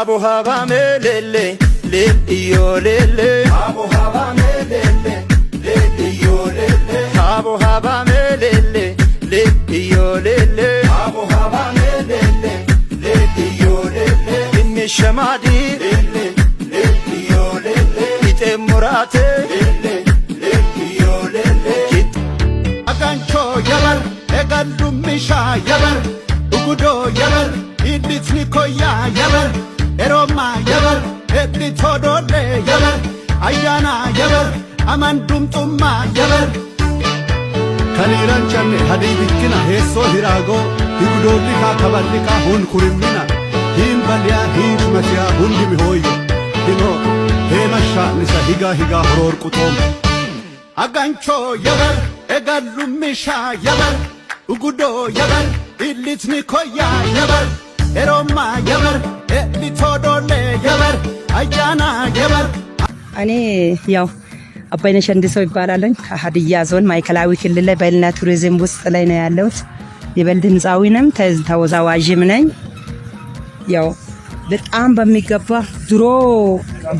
Habo haba melele le iyolele Habo haba melele le iyolele Habo haba melele le iyolele Habo haba melele le iyolele Inni shamadi le iyolele Ite murate le iyolele Agancho yabar egalum misha yabar Ugudo yabar iditni koya yabar Eroma yabar editodole yabar Ayana yabar amandum tumma yabar Kaniran channe hadibikina heso hirago Higudolika kabalika hun kurimina Him balya him matya hun hoyo Hino hemasha nisa higa horor kutom Agancho yabar egalumisha yabar Ugudo yabar iditni koya yabar Eroma yabar editodole yabar Ayana yabar እኔ ያው አባይነሽ እንደሰው ይባላልኝ ከሀዲያ ዞን ማዕከላዊ ክልል ላይ ባህልና ቱሪዝም ውስጥ ላይ ነው ያለሁት። የበልድ ህንፃዊ ነኝ ተወዛዋዥም ነኝ። ያው በጣም በሚገባ ድሮ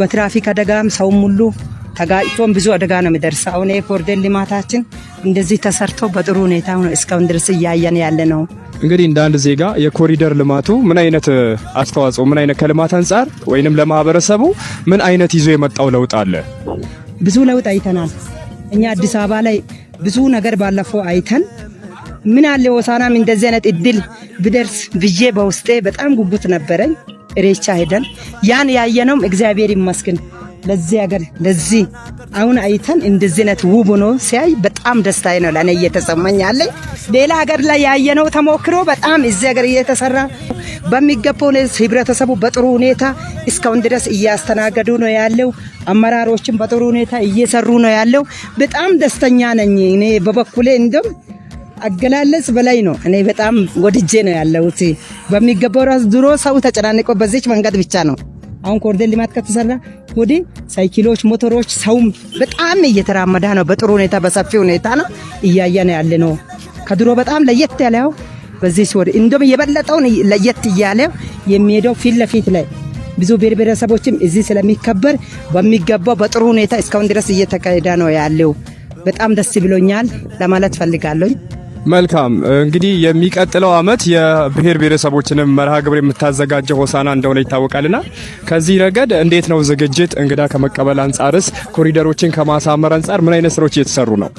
በትራፊክ አደጋም ሰው ሙሉ ተጋጭቶም ብዙ አደጋ ነው የሚደርሰው። አሁን የኮሪደር ልማታችን እንደዚህ ተሰርቶ በጥሩ ሁኔታ ነው እስካሁን ድረስ እያየን ያለ ነው። እንግዲህ እንደ አንድ ዜጋ የኮሪደር ልማቱ ምን አይነት አስተዋጽኦ ምን አይነት ከልማት አንፃር ወይንም ለማህበረሰቡ ምን አይነት ይዞ የመጣው ለውጥ አለ? ብዙ ለውጥ አይተናል። እኛ አዲስ አበባ ላይ ብዙ ነገር ባለፈው አይተን ምን አለ ሆሳናም እንደዚህ አይነት እድል ብደርስ ብዬ በውስጤ በጣም ጉጉት ነበረኝ። ኢሬቻ ሄደን ያን ያየነውም እግዚአብሔር ይመስገን ለዚህ ሀገር ለዚህ አሁን አይተን እንደዚህ አይነት ውብ ሆኖ ሲያይ በጣም ደስታዬ ነው ለኔ እየተሰማኝ ያለ። ሌላ ሀገር ላይ ያየነው ተሞክሮ በጣም እዚህ ሀገር እየተሰራ በሚገባው ህብረተሰቡ በጥሩ ሁኔታ እስካሁን ድረስ እያስተናገዱ ነው ያለው። አመራሮችም በጥሩ ሁኔታ እየሰሩ ነው ያለው። በጣም ደስተኛ ነኝ እኔ በበኩሌ እንደም አገላለጽ በላይ ነው። እኔ በጣም ወድጄ ነው ያለሁት። በሚገባው ራስ ድሮ ሰው ተጨናንቆ በዚች መንገድ ብቻ ነው። አሁን ኮሪደር ልማት ከተሰራ ወዲ ሳይክሎች ሞተሮች ሰውም በጣም እየተራመደ ነው። በጥሩ ሁኔታ በሰፊ ሁኔታ ነው እያየን ያለ ነው። ከድሮ በጣም ለየት ያለው በዚህ ወዲ እንደም የበለጠውን ለየት እያለ የሚሄደው ፊት ለፊት ላይ ብዙ ብሔረሰቦችም እዚህ ስለሚከበር በሚገባው በጥሩ ሁኔታ እስካሁን ድረስ እየተካሄደ ነው ያለው። በጣም ደስ ብሎኛል ለማለት ፈልጋለሁ። መልካም እንግዲህ የሚቀጥለው አመት የብሔር ብሔረሰቦችንም መርሃ ግብር የምታዘጋጀው ሆሳና እንደሆነ ይታወቃልና ከዚህ ረገድ እንዴት ነው ዝግጅት? እንግዳ ከመቀበል አንፃርስ ኮሪደሮችን ከማሳመር አንፃር ምን አይነት ስራዎች እየተሰሩ ነው?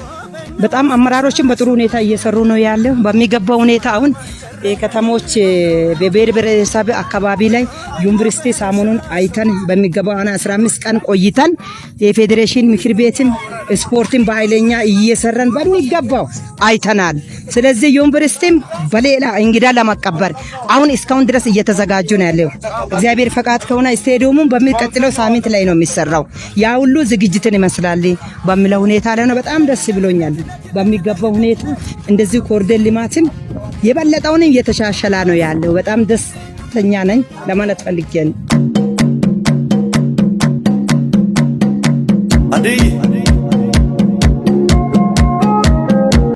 በጣም አመራሮችን በጥሩ ሁኔታ እየሰሩ ነው ያለው። በሚገባው ሁኔታ አሁን የከተሞች በብሔር ብሔረሰብ አካባቢ ላይ ዩኒቨርሲቲ ሳሙኑን አይተን በሚገባው 15 ቀን ቆይተን የፌዴሬሽን ምክር ቤትን ስፖርትን በኃይለኛ እየሰራን በሚገባው አይተናል። ስለዚህ ዩኒቨርሲቲም በሌላ እንግዳ ለማቀበል አሁን እስካሁን ድረስ እየተዘጋጁ ነው ያለው። እግዚአብሔር ፈቃድ ከሆነ ስቴዲየሙን በሚቀጥለው ሳምንት ላይ ነው የሚሰራው። ያ ሁሉ ዝግጅትን ይመስላል በሚለው ሁኔታ ላይ ነው። በጣም ደስ ብሎኛል። በሚገባው ሁኔታ እንደዚህ ኮሪደር ልማትን የበለጠውን እየተሻሻለ ነው ያለው። በጣም ደስተኛ ነኝ ለማለት ፈልጌ ነው።